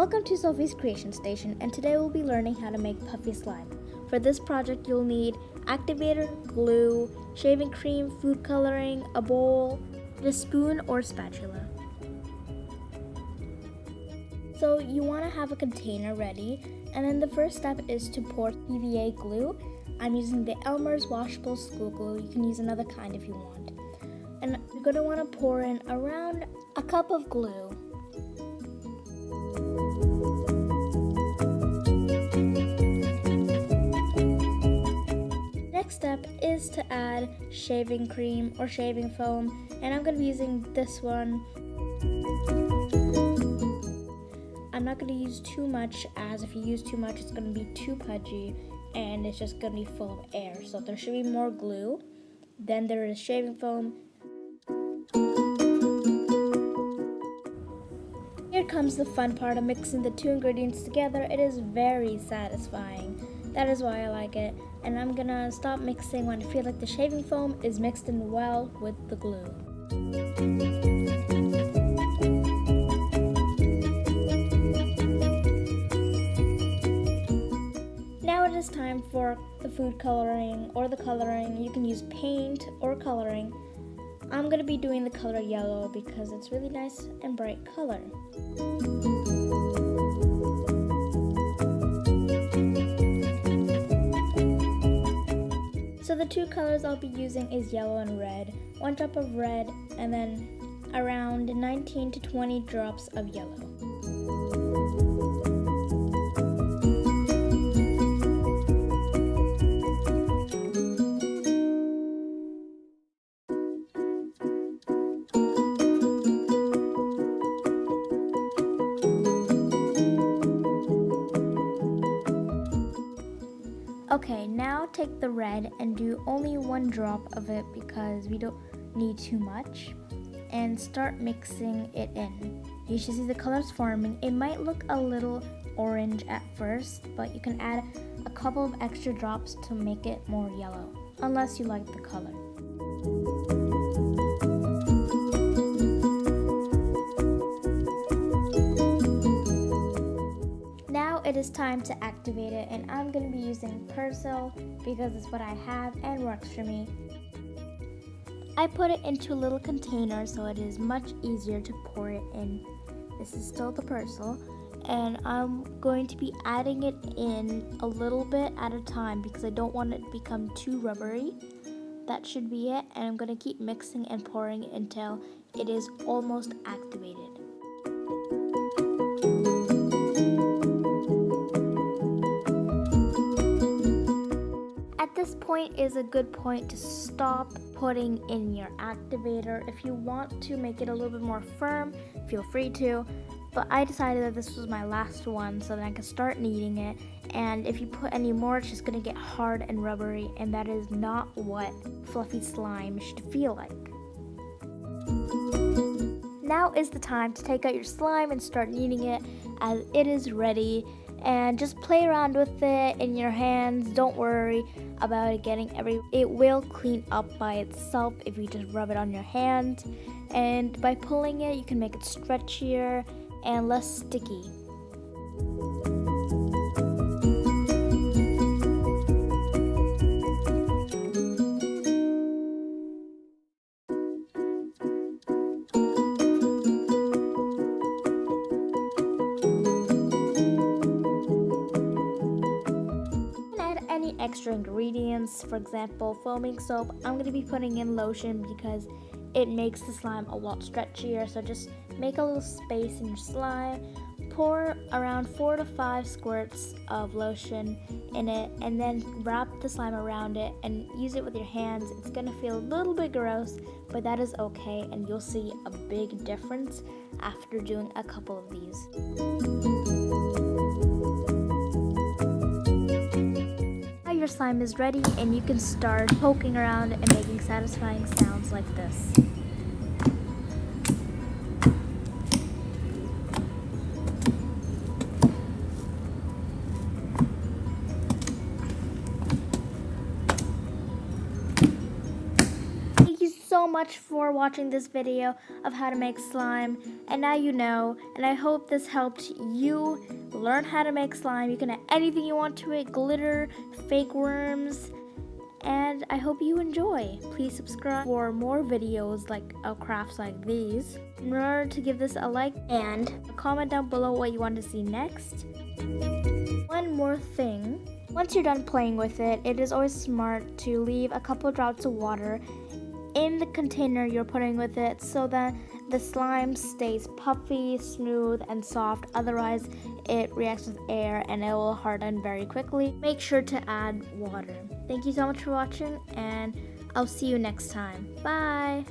Welcome to Sophie's Creation Station, and today we'll be learning how to make puffy slime. For this project, you'll need activator, glue, shaving cream, food coloring, a bowl, and a spoon or spatula. So you want to have a container ready, and then the first step is to pour PVA glue. I'm using the Elmer's washable school glue. You can use another kind if you want. And you're going to want to pour in around a cup of glue. Next step is to add shaving cream or shaving foam, and I'm going to be using this one. I'm not going to use too much, as if you use too much it's going to be too pudgy and it's just going to be full of air. So there should be more glue, then there is shaving foam. Here comes the fun part of mixing the two ingredients together. It is very satisfying. That is why I like it. And I'm gonna stop mixing when I feel like the shaving foam is mixed in well with the glue. Now it is time for the food coloring or the coloring. You can use paint or coloring. I'm going to be doing the color yellow because it's really nice and bright color. So the two colors I'll be using is yellow and red. 1 drop of red and then around 19 to 20 drops of yellow. Okay, now take the red and do only 1 drop of it because we don't need too much, and start mixing it in. You should see the colors forming. It might look a little orange at first, but you can add a couple of extra drops to make it more yellow, unless you like the color. It is time to activate it, and I'm going to be using Persil because it's what I have and works for me. I put it into a little container so it is much easier to pour it in. This is still the Persil, and I'm going to be adding it in a little bit at a time because I don't want it to become too rubbery. That should be it, and I'm going to keep mixing and pouring until it is almost activated. At this point is a good point to stop putting in your activator. If you want to make it a little bit more firm, feel free to, but I decided that this was my last one so that I can start kneading it, and if you put any more it's just going to get hard and rubbery, and that is not what fluffy slime should feel like. Now is the time to take out your slime and start kneading it as it is ready. And just play around with it in your hands. Don't worry about it getting it will clean up by itself if you just rub it on your hand. And by pulling it, you can make it stretchier and less sticky. Extra ingredients, for example foaming soap. I'm going to be putting in lotion because it makes the slime a lot stretchier, so just make a little space in your slime, pour around 4 to 5 squirts of lotion in it, and then wrap the slime around it and use it with your hands. It's going to feel a little bit gross, but that is okay, and you'll see a big difference after doing a couple of these. Your slime is ready, and you can start poking around and making satisfying sounds like this. Thank you so much for watching this video of how to make slime, and now you know, and I hope this helped you learn how to make slime. You can add anything you want to it, glitter, fake worms, and I hope you enjoy. Please subscribe for more videos like crafts like these. Remember to give this a like and comment down below what you want to see next. One more thing, once you're done playing with it, it is always smart to leave a couple drops of water in the container you're putting with it so that the slime stays puffy, smooth, and soft. Otherwise, it reacts with air and it will harden very quickly. Make sure to add water. Thank you so much for watching, and I'll see you next time. Bye!